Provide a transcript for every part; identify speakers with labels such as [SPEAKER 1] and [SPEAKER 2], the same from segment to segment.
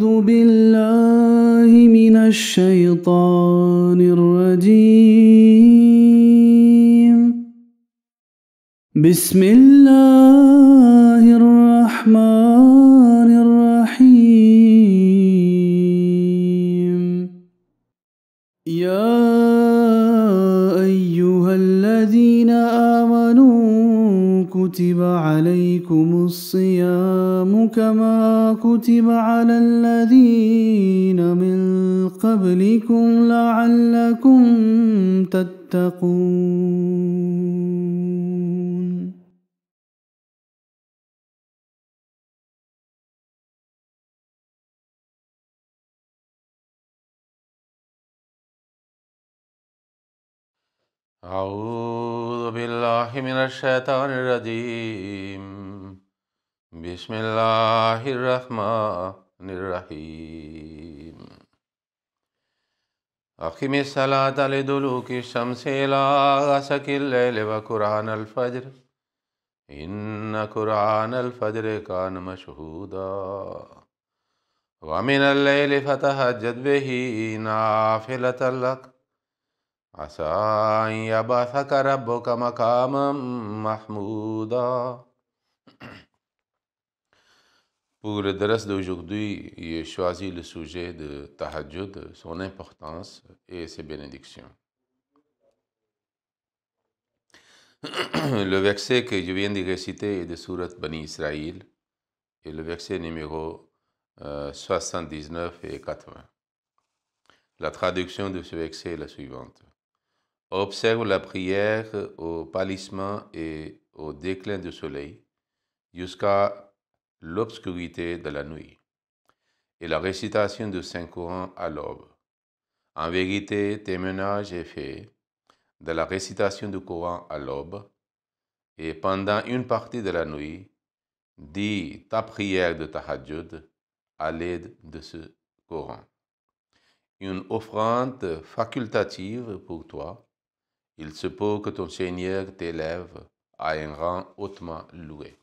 [SPEAKER 1] أعوذ بالله من الشيطان الرجيم. بسم الله الرحمن الرحيم. يا أيها الذين آمنوا كتب عليكم الصيام كما كتب على الذين من قبلكم لعلكم تتقون.
[SPEAKER 2] أعوذ بالله من الشيطان الرجيم. بسم الله الرحمن الرحيم. أقم الصلاة لدلوك الشمس إلى غسق الليل وقرآن الفجر إن قرآن الفجر كان مشهودا ومن الليل فتهجد به نافلة لك عسى أن يبعثك ربك مقاما محمودا. Pour le dars d'aujourd'hui, j'ai choisi le sujet de Tahajjud, son importance et ses bénédictions. Le verset que je viens de réciter est de Surat Bani Israël et le verset numéro 79 et 80. La traduction de ce verset est la suivante. Observe la prière au pâlissement et au déclin du soleil jusqu'à l'obscurité de la nuit et la récitation de Saint-Coran à l'aube. En vérité, témoignage est fait de la récitation du Coran à l'aube et pendant une partie de la nuit, dis ta prière de Tahajjud à l'aide de ce Coran. Une offrande facultative pour toi. Il se peut que ton Seigneur t'élève à un rang hautement loué.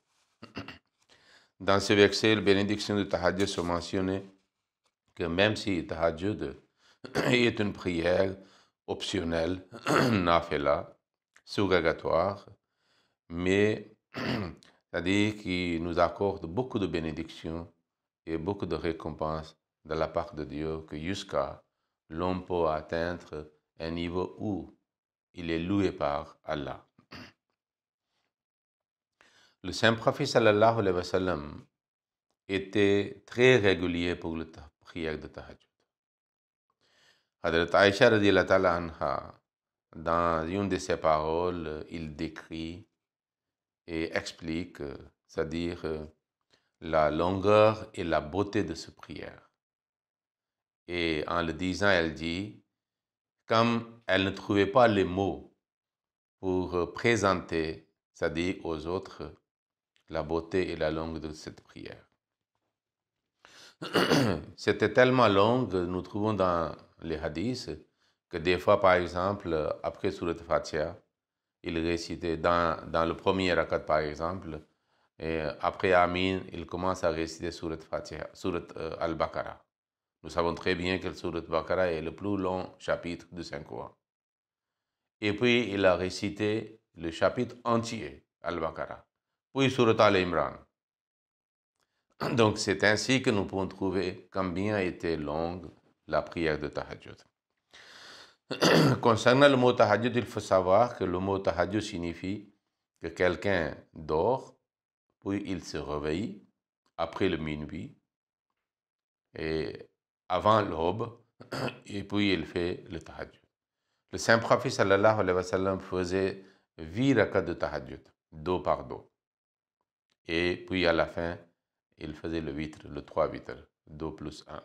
[SPEAKER 2] Dans ce verset, la bénédiction de Tahajjud se mentionne que même si Tahajjud est une prière optionnelle, nafila, surrogatoire, mais c'est-à-dire qu'il nous accorde beaucoup de bénédictions et beaucoup de récompenses de la part de Dieu, que jusqu'à l'homme peut atteindre un niveau où il est loué par Allah. Le Saint-Prophète sallallahu alayhi wa sallam était très régulier pour la prière de Tahajjud. Hadrat Aïcha radiyallahu ta'ala anha, dans une de ses paroles, il décrit et explique, c'est-à-dire la longueur et la beauté de cette prière. Et en le disant, elle dit, comme elle ne trouvait pas les mots pour présenter, c'est-à-dire aux autres, la beauté et la longueur de cette prière. C'était tellement long, nous trouvons dans les hadiths, que des fois, par exemple, après Surat Fatiha, il récitait dans le premier rakat, par exemple, et après Amin, il commence à réciter Surat Fatiha, Surat Al-Baqarah. Nous savons très bien que Surat Al-Baqarah est le plus long chapitre du Saint-Coran. Et puis, il a récité le chapitre entier, Al-Baqarah. Puis Surat Al-Imran. Donc, c'est ainsi que nous pouvons trouver combien était longue la prière de Tahajjud. Concernant le mot Tahajjud, il faut savoir que le mot Tahajjud signifie que quelqu'un dort, puis il se réveille après le minuit et avant l'aube, et puis il fait le Tahajjud. Le Saint-Prophète sallallahu alayhi wa sallam faisait 8 rakats de Tahajjud, dos par dos. Et puis à la fin, il faisait le witr, le 3 witr, 2 plus 1.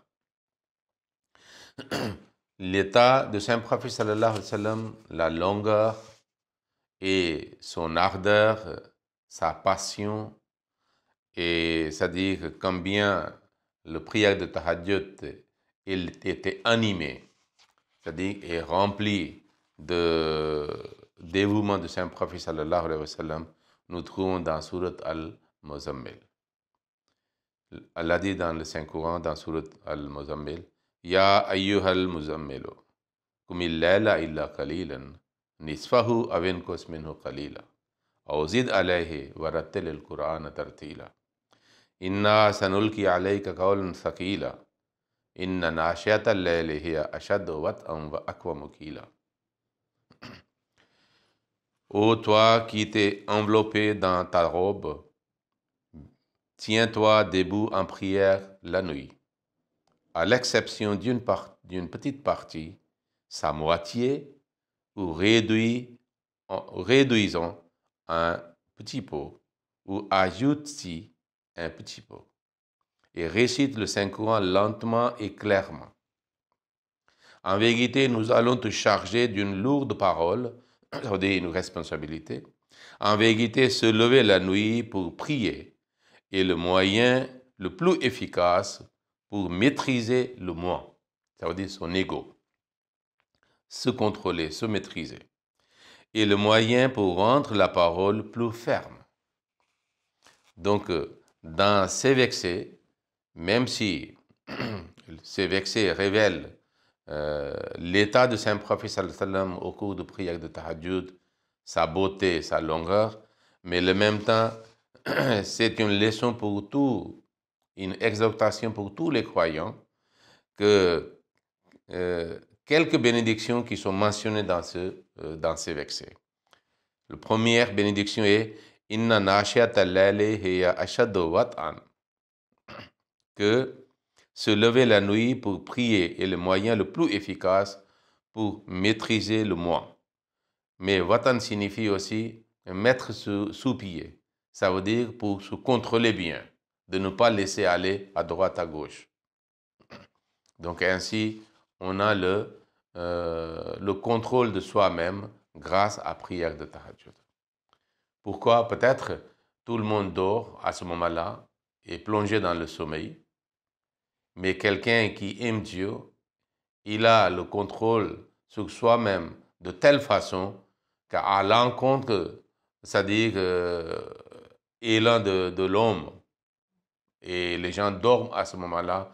[SPEAKER 2] L'état de Saint-Prophète sallallahu alayhi wa sallam, la longueur et son ardeur, sa passion, et c'est-à-dire combien le prière de Tahajjud il était animé, c'est-à-dire est rempli de dévouement de Saint-Prophète sallallahu alayhi wa sallam, nous trouvons dans Surat Al-Muzammil. Allah dit dans le Saint-Coran, dans Surat Al-Muzammil, Ya ayyuhal muzammilu, kumil layla illa qalilan, nisfahu avinkus minhu qalila, aw zid alayhi warattil al-Qur'ana tartila. Inna sanulki alayka qawlan thaqila, inna nashiyata al-layli hiya ashaddu wat'an wa aqwamu qila. Ô toi qui t'es enveloppé dans ta robe, tiens-toi debout en prière la nuit. À l'exception d'une petite partie, sa moitié, ou réduisons un petit peu, ou ajoute-y un petit peu, et récite le Saint-Coran lentement et clairement. En vérité, nous allons te charger d'une lourde parole, ça veut dire une responsabilité. En vérité, se lever la nuit pour prier est le moyen le plus efficace pour maîtriser le moi, ça veut dire son ego, se contrôler, se maîtriser, et le moyen pour rendre la parole plus ferme. Donc, dans ces versets, même si ces versets révèlent l'état de Saint-Prophète sallallahu alayhi wa sallam au cours de prière de Tahajjud, sa beauté, sa longueur, mais en même temps, c'est une leçon pour tous, une exhortation pour tous les croyants, que quelques bénédictions qui sont mentionnées dans ces versets. La première bénédiction est Inna nashiyata al-layli hiya ashaddu wat'an, que se lever la nuit pour prier est le moyen le plus efficace pour maîtriser le moi. Mais watan signifie aussi mettre sous pied. Ça veut dire pour se contrôler bien, de ne pas laisser aller à droite, à gauche. Donc ainsi, on a le contrôle de soi-même grâce à la prière de Tahajjud. Pourquoi? Peut-être tout le monde dort à ce moment-là, est plongé dans le sommeil, mais quelqu'un qui aime Dieu, il a le contrôle sur soi-même de telle façon qu'à l'encontre, c'est-à-dire élan de l'homme, et les gens dorment à ce moment-là,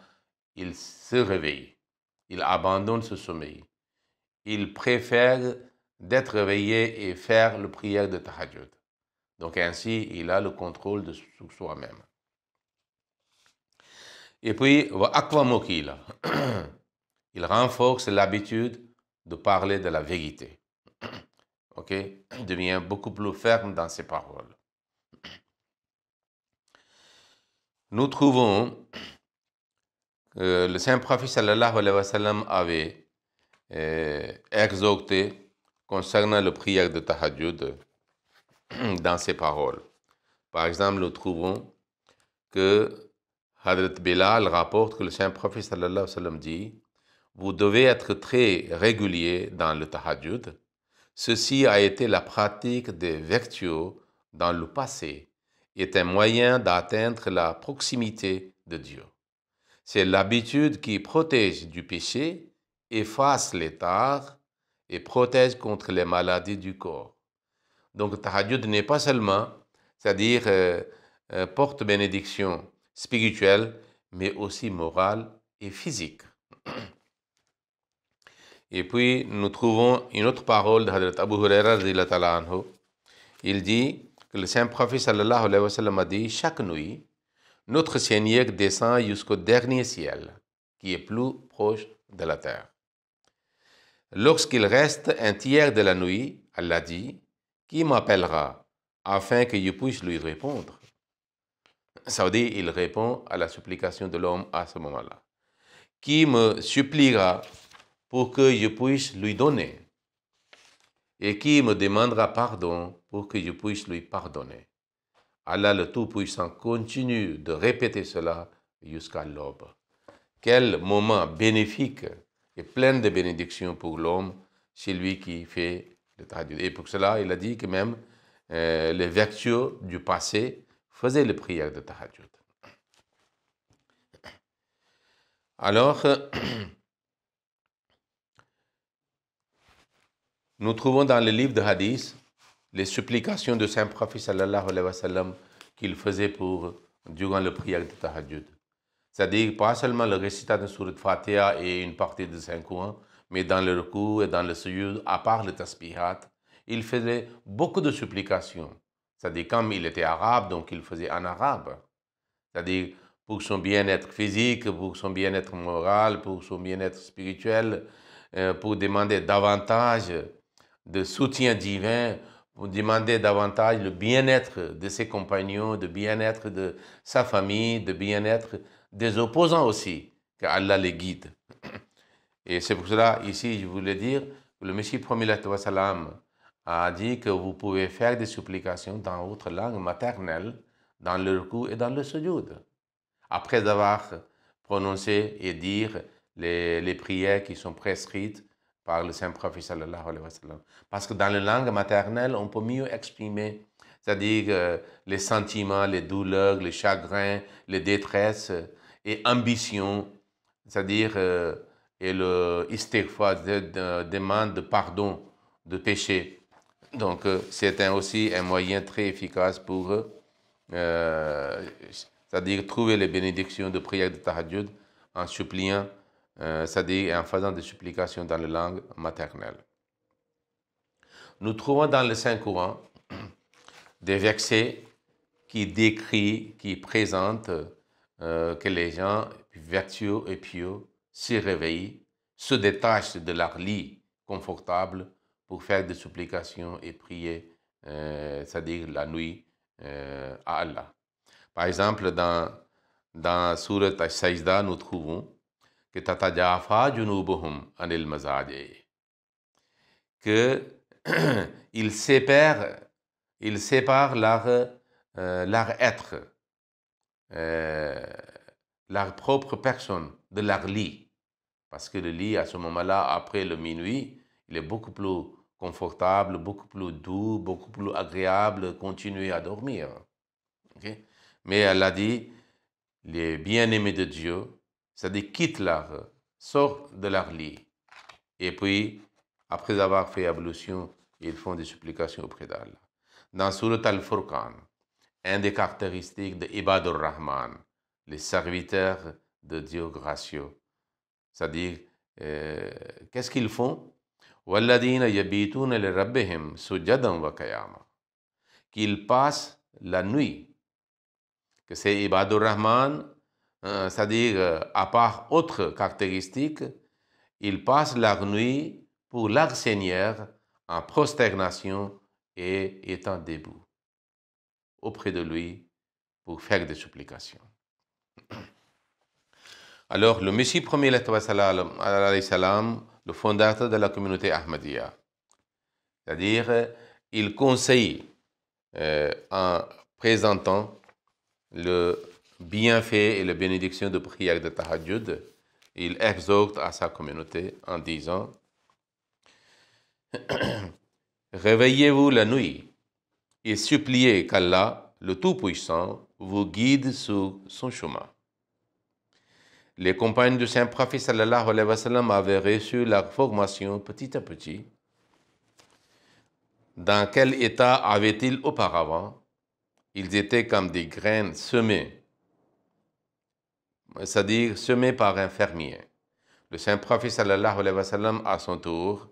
[SPEAKER 2] il se réveille, il abandonne ce sommeil. Il préfère d'être réveillé et faire la prière de Tahajjud. Donc ainsi, il a le contrôle de soi-même. Et puis, il renforce l'habitude de parler de la vérité. Ok? Il devient beaucoup plus ferme dans ses paroles. Nous trouvons que le Saint-Prophète sallallahu alayhi wa sallam avait exhorté concernant la prière de Tahajjud dans ses paroles. Par exemple, nous trouvons que Hadrat Bilal rapporte que le Saint-Prophète sallallahu alayhi wa sallam dit « Vous devez être très régulier dans le Tahajjud. Ceci a été la pratique des vertueux dans le passé, est un moyen d'atteindre la proximité de Dieu. C'est l'habitude qui protège du péché, efface les tares et protège contre les maladies du corps. » Donc, Tahajjud n'est pas seulement, c'est-à-dire porte bénédiction spirituelle, mais aussi morale et physique. Et puis, nous trouvons une autre parole de Hadrat Abu Huraira. Il dit que le Saint-Prophète sallallahu alayhi wa sallam a dit « Chaque nuit, notre Seigneur descend jusqu'au dernier ciel, qui est plus proche de la terre. Lorsqu'il reste un tiers de la nuit, Allah dit « Qui m'appellera afin que je puisse lui répondre ?» Ça veut dire il répond à la supplication de l'homme à ce moment-là. « Qui me suppliera pour que je puisse lui donner? Et qui me demandera pardon pour que je puisse lui pardonner? » Allah le Tout-Puissant continue de répéter cela jusqu'à l'aube. Quel moment bénéfique et plein de bénédictions pour l'homme, c'est lui qui fait le Tahajjud. Et pour cela, il a dit que même les vertueux du passé faisaient les prières de Tahajjud. Alors, nous trouvons dans le livre de Hadith les supplications de Saint-Prophète sallallahu alayhi wa sallam qu'il faisait pour durant la prière de Tahajjud. C'est-à-dire pas seulement le récital de Surat Fatiha et une partie du Saint-Coran, mais dans le ruku et dans le sujud, à part le tasbihat, il faisait beaucoup de supplications. C'est-à-dire comme il était arabe, donc il faisait en arabe. C'est-à-dire pour son bien-être physique, pour son bien-être moral, pour son bien-être spirituel, pour demander davantage de soutien divin, pour demander davantage le bien-être de ses compagnons, le bien-être de sa famille, le bien-être des opposants aussi, qu'Allah les guide. Et c'est pour cela, ici, je voulais dire que le Messie salam a dit que vous pouvez faire des supplications dans votre langue maternelle, dans le ruku et dans le sujud, après avoir prononcé et dire les prières qui sont prescrites par le Saint-Prophète sallallahu alayhi wa sallam. Parce que dans la langue maternelle, on peut mieux exprimer, c'est-à-dire les sentiments, les douleurs, les chagrins, les détresses et ambitions, c'est-à-dire et le istighfar, demande de pardon de péché. Donc c'est aussi un moyen très efficace pour c'est-à-dire trouver les bénédictions de prière de Tahajjud en suppliant, c'est-à-dire en faisant des supplications dans la langue maternelle. Nous trouvons dans le Saint-Coran des versets qui décrivent, qui présentent que les gens vertueux et pieux se réveillent, se détachent de leur lit confortable pour faire des supplications et prier, c'est-à-dire la nuit à Allah. Par exemple, dans Surat Al-Sajda, nous trouvons que Tatajafa junubuhum anil mazaji, que ils séparent leur être, leur propre personne de leur lit. Parce que le lit, à ce moment-là, après le minuit, il est beaucoup plus confortable, beaucoup plus doux, beaucoup plus agréable de continuer à dormir. Okay? Mais elle a dit, les bien-aimés de Dieu, c'est-à-dire quittent sortent de leur lit. Et puis, après avoir fait ablution, ils font des supplications auprès d'Allah. Dans Surat Al-Furqan, une des caractéristiques de Ibadur Rahman, les serviteurs de Dieu gracieux, c'est-à-dire, qu'est-ce qu'ils font? وَالَّذِينَ يَبِيتُونَ لِرَبِّهِمْ سُجَّدًا وَقِيَامًا, qu'ils passent la nuit. Que c'est Ibadur Rahman, c'est-à-dire, à part autres caractéristiques, ils passent leur nuit pour leur Seigneur en prosternation et étant debout auprès de lui pour faire des supplications. Alors, le Messie premier, le fondateur de la communauté Ahmadiyya, c'est-à-dire, il conseille en présentant le bienfait et la bénédiction de prière de Tahajjud, il exhorte à sa communauté en disant « Réveillez-vous la nuit et suppliez qu'Allah, le Tout-Puissant, vous guide sur son chemin. » Les compagnes du Saint-Prophète sallallahu alayhi wa sallam avaient reçu leur formation petit à petit. Dans quel état avaient-ils auparavant? Ils étaient comme des graines semées, c'est-à-dire semées par un fermier. Le Saint-Prophète sallallahu alayhi wa sallam, à son tour,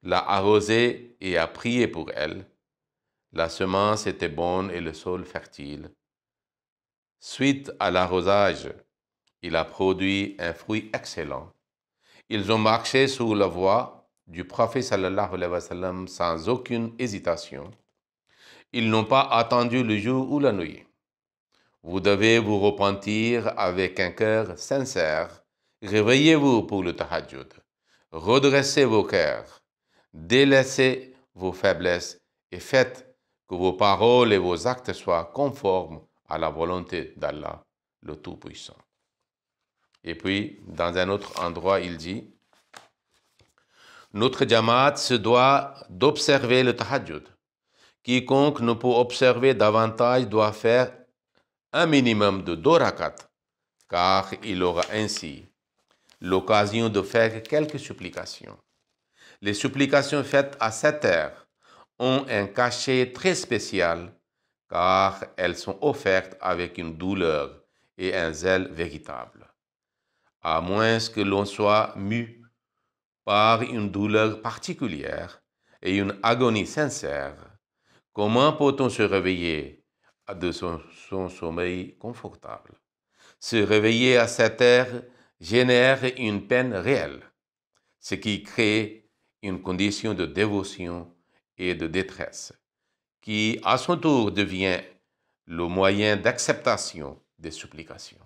[SPEAKER 2] l'a arrosée et a prié pour elle. La semence était bonne et le sol fertile. Suite à l'arrosage, il a produit un fruit excellent. Ils ont marché sur la voie du prophète sallallahu alayhi wa sallam sans aucune hésitation. Ils n'ont pas attendu le jour ou la nuit. Vous devez vous repentir avec un cœur sincère. Réveillez-vous pour le tahajjud. Redressez vos cœurs. Délaissez vos faiblesses et faites que vos paroles et vos actes soient conformes à la volonté d'Allah, le Tout-Puissant. Et puis, dans un autre endroit, il dit, notre jamaat se doit d'observer le tahajjud. Quiconque ne peut observer davantage doit faire un minimum de 2 rakats, car il aura ainsi l'occasion de faire quelques supplications. Les supplications faites à cette heure ont un cachet très spécial, car elles sont offertes avec une douleur et un zèle véritable. À moins que l'on soit mu par une douleur particulière et une agonie sincère, comment peut-on se réveiller de son sommeil confortable? Se réveiller à cette heure génère une peine réelle, ce qui crée une condition de dévotion et de détresse, qui à son tour devient le moyen d'acceptation des supplications.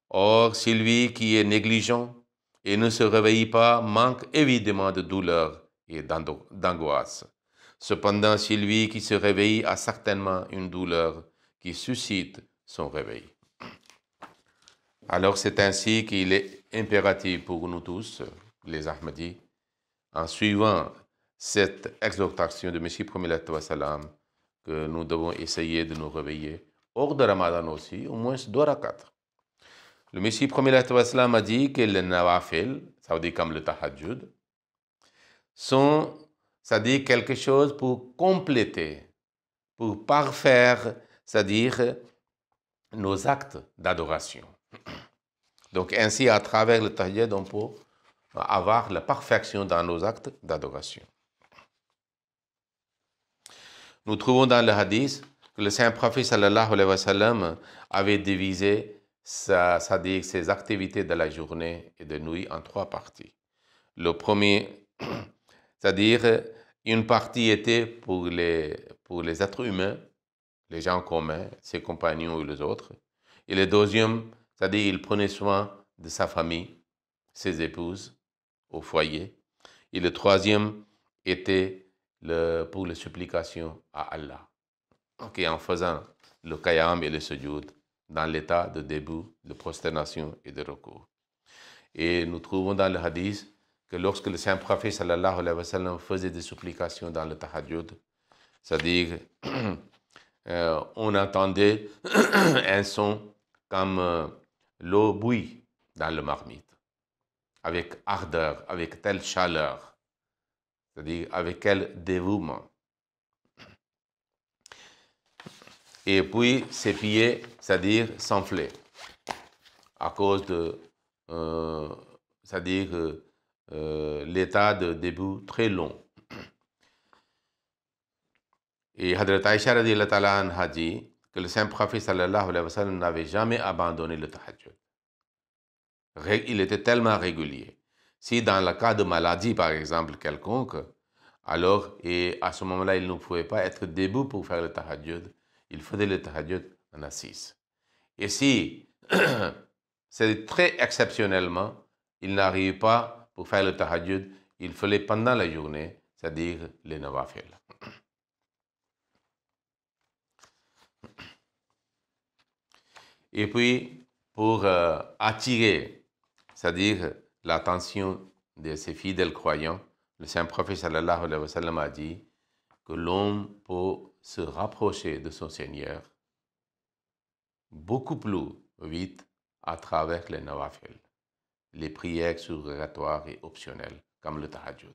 [SPEAKER 2] Or, celui qui est négligent et ne se réveille pas manque évidemment de douleur et d'angoisse. Cependant, celui qui se réveille a certainement une douleur qui suscite son réveil. Alors c'est ainsi qu'il est impératif pour nous tous, les Ahmadis, en suivant cette exhortation de Messie premier salam, que nous devons essayer de nous réveiller, hors de Ramadan aussi, au moins 2 rakats. Le Messie premier salam a dit que les nawafil, ça veut dire comme le tahajjud, sont, c'est-à-dire quelque chose pour compléter, pour parfaire, c'est-à-dire nos actes d'adoration. Donc ainsi, à travers le tahajjud, on peut avoir la perfection dans nos actes d'adoration. Nous trouvons dans le hadith que le saint prophète sallallahu alayhi wa sallam avait divisé c'est-à-dire ses activités de la journée et de nuit en 3 parties. Le premier, c'est-à-dire une partie était pour les êtres humains, les gens communs, ses compagnons ou les autres. Et le deuxième, c'est-à-dire il prenait soin de sa famille, ses épouses, au foyer. Et le troisième était pour les supplications à Allah. En faisant le qiyam et le sujoud dans l'état de debout, de prosternation et de recours. Et nous trouvons dans le hadith que lorsque le saint prophète sallallahu alayhi wa sallam faisait des supplications dans le tahajjud, c'est-à-dire on entendait un son comme l'eau bouillie dans le marmite, avec ardeur, avec telle chaleur, c'est-à-dire avec quel dévouement. Et puis ses pieds, c'est-à-dire s'enflaient à cause de, c'est-à-dire l'état de debout très long. Et Hadrat Aïcha radiyallahu ta'ala anha a dit que le saint prophète sallallahu alayhi wa sallam n'avait jamais abandonné le tahajjud. Il était tellement régulier. Si dans le cas de maladie, par exemple, quelconque, alors, et à ce moment-là, il ne pouvait pas être debout pour faire le tahajjud, il faisait le tahajjud en assise. Et si, c'est très exceptionnellement, il n'arrive pas pour faire le tahajjud, il faisait pendant la journée, c'est-à-dire les nawafil. Et puis, pour attirer, c'est-à-dire l'attention de ses fidèles croyants, le saint prophète sallallahu alayhi wa sallam a dit que l'homme peut se rapprocher de son Seigneur beaucoup plus vite à travers les nawafil, les prières surrogatoires et optionnelles, comme le tahajjud.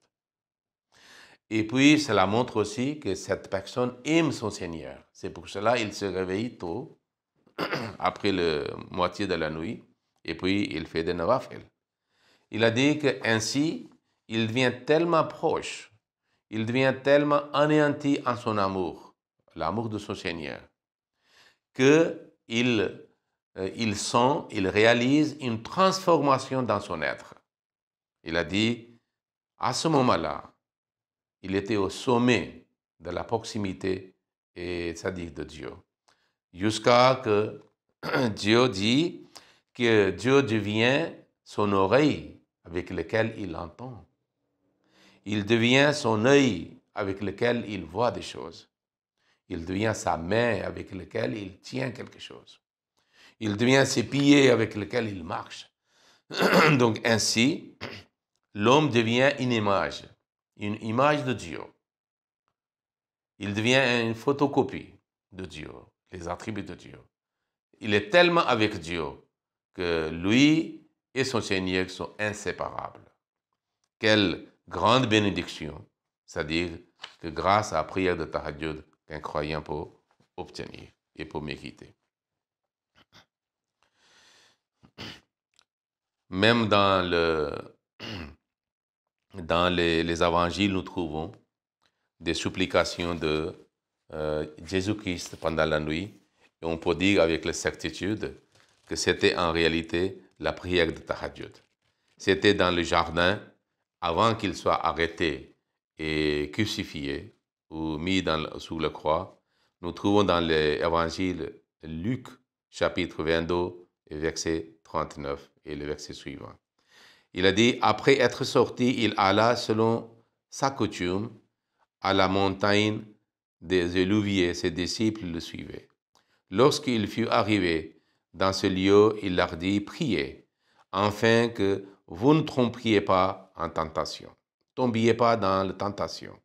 [SPEAKER 2] Et puis, cela montre aussi que cette personne aime son Seigneur. C'est pour cela qu'il se réveille tôt, après la moitié de la nuit, et puis il fait des nawafil. Il a dit qu'ainsi, il devient tellement proche, il devient tellement anéanti en son amour, l'amour de son Seigneur, qu'il sent, il réalise une transformation dans son être. Il a dit, à ce moment-là, il était au sommet de la proximité, et c'est-à-dire de Dieu. Jusqu'à que Dieu dit que Dieu devient son oreille avec laquelle il entend. Il devient son œil avec lequel il voit des choses. Il devient sa main avec laquelle il tient quelque chose. Il devient ses pieds avec lesquels il marche. Donc ainsi, l'homme devient une image de Dieu. Il devient une photocopie de Dieu, les attributs de Dieu. Il est tellement avec Dieu que lui et son Seigneur sont inséparables. Quelle grande bénédiction, c'est-à-dire que grâce à la prière de tahajjud, qu'un croyant peut obtenir et pour mériter. Même dans les évangiles, nous trouvons des supplications de Jésus-Christ pendant la nuit. Et on peut dire avec la certitude que c'était en réalité la prière de Tahajjud. C'était dans le jardin, avant qu'il soit arrêté et crucifié ou mis sous la croix. Nous trouvons dans l'évangile Luc, chapitre 22, verset 39 et le verset suivant. Il a dit, après être sorti, il alla selon sa coutume à la montagne des Oliviers. Ses disciples le suivaient. Lorsqu'il fut arrivé dans ce lieu, il leur dit, priez, afin que vous ne trompiez pas en tentation. Tombiez pas dans la tentation.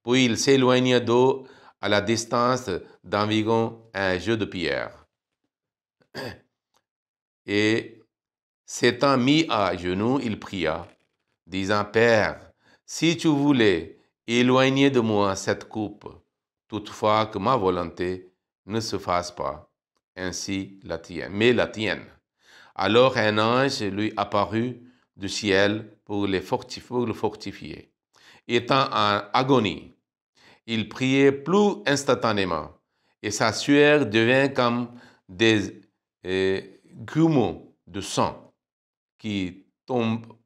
[SPEAKER 2] Puis il s'éloigna d'eux à la distance d'environ un jeu de pierre. Et s'étant mis à genoux, il pria, disant, Père, si tu voulais éloigner de moi cette coupe, toutefois que ma volonté ne se fasse pas, ainsi la tienne, mais la tienne. Alors un ange lui apparut du ciel pour le fortifier. Étant en agonie, il priait plus instantanément, et sa sueur devint comme des grumeaux de sang qui tombent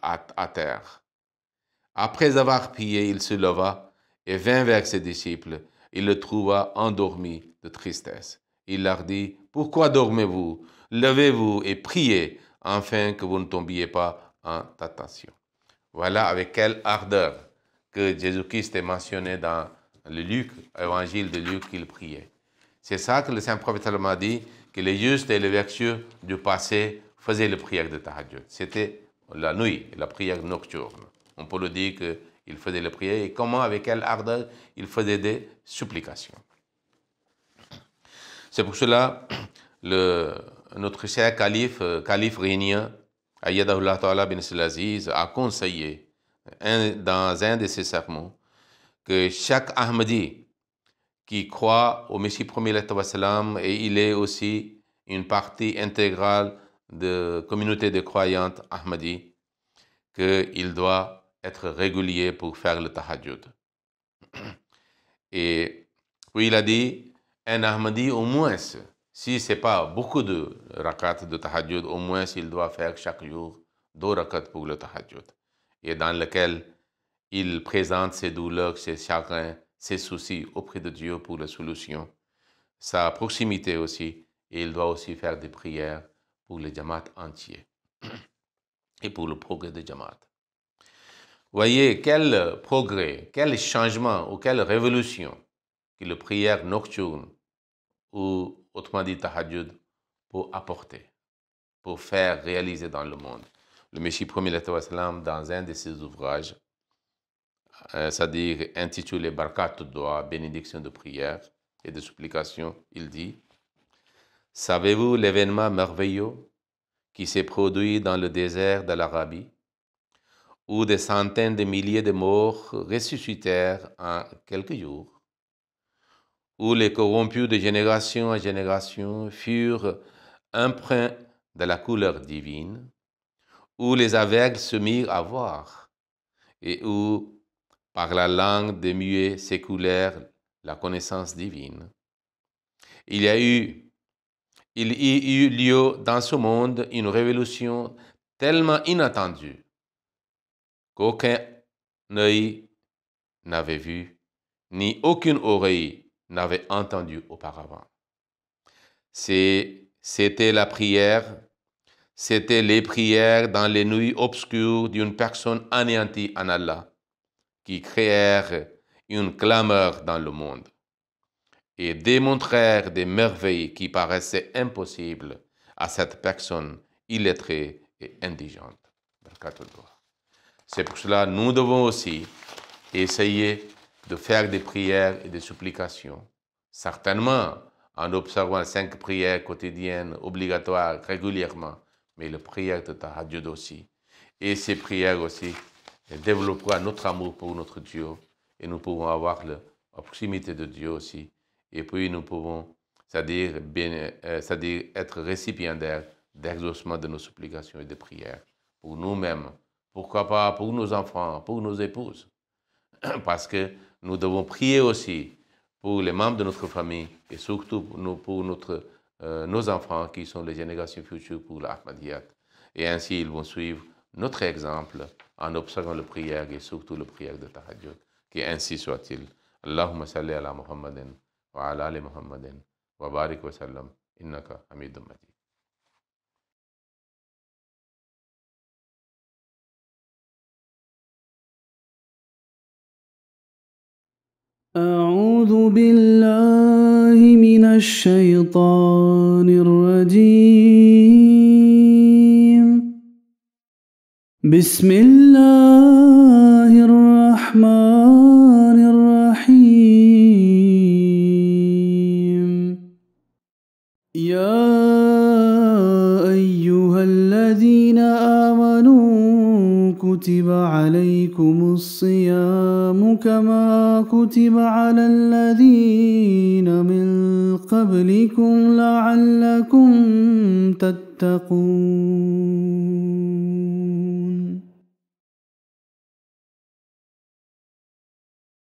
[SPEAKER 2] à terre. Après avoir prié, il se leva et vint vers ses disciples. Il le trouva endormi de tristesse. Il leur dit, « Pourquoi dormez-vous? Levez-vous et priez, afin que vous ne tombiez pas en tentation. » Voilà avec quelle ardeur que Jésus-Christ est mentionné dans l'évangile de Luc qu'il priait. C'est ça que le Saint-Prophète a dit, que les justes et les vertueux du passé faisaient la prière de Tahajjud. C'était la nuit, la prière nocturne. On peut le dire qu'il faisait la prière et comment, avec quelle ardeur, il faisait des supplications. C'est pour cela notre cher calife régnant, Ayyadahullah Ta'ala bin Aziz, a conseillé dans un de ses sermons que chaque Ahmadi qui croit au Messie premier et il est aussi une partie intégrale de communauté de croyantes Ahmadi, qu'il doit être régulier pour faire le Tahajjud. Et puis il a dit, un Ahmadi au moins, si ce n'est pas beaucoup de rakats de Tahajjud, au moins il doit faire chaque jour 2 rakats pour le Tahajjud, et dans lequel il présente ses douleurs, ses chagrins, ses soucis auprès de Dieu pour la solution, sa proximité aussi, et il doit aussi faire des prières pour le Jamaat entier et pour le progrès de Jamaat. Voyez quel progrès, quel changement ou quelle révolution que la prière nocturne ou autrement dit Tahajjud peut apporter, pour faire réaliser dans le monde. Le Messie premier dans un de ses ouvrages, c'est-à-dire intitulé Barkat Doa, bénédiction de prière et de supplication, il dit, « Savez-vous l'événement merveilleux qui s'est produit dans le désert de l'Arabie, où des centaines de milliers de morts ressuscitèrent en quelques jours, où les corrompus de génération en génération furent empreints de la couleur divine, où les aveugles se mirent à voir, et où, par la langue des muets s'écoulèrent la connaissance divine. Il y eut lieu dans ce monde une révolution tellement inattendue qu'aucun œil n'avait vu, ni aucune oreille n'avait entendu auparavant. C'était la prière, c'était les prières dans les nuits obscures d'une personne anéantie en Allah, qui créèrent une clameur dans le monde et démontrèrent des merveilles qui paraissaient impossibles à cette personne illettrée et indigente. C'est pour cela que nous devons aussi essayer de faire des prières et des supplications, certainement en observant 5 prières quotidiennes obligatoires régulièrement, mais les prières de Tahajjud aussi. Et ces prières aussi développeront notre amour pour notre Dieu et nous pouvons avoir la proximité de Dieu aussi et puis nous pouvons, c'est-à-dire être récipiendaires d'exaucement de nos supplications et de prières pour nous-mêmes, pourquoi pas pour nos enfants, pour nos épouses, parce que nous devons prier aussi pour les membres de notre famille et surtout pour nos enfants qui sont les générations futures pour l'Ahmadiyyat. Et ainsi, ils vont suivre notre exemple en observant la prière et surtout la prière de Tahajjud. Qu'ainsi soit-il. Allahumma salli ala Muhammadin wa ala ali Muhammadin wa barik wa sallam innaka hamidun majid.
[SPEAKER 1] أعوذ بالله من الشيطان الرجيم بسم الله الرحمن الرحيم يا أيها الذين آمنوا كتب عليكم الصيام كما كتب على الذين من قبلكم لعلكم تتقون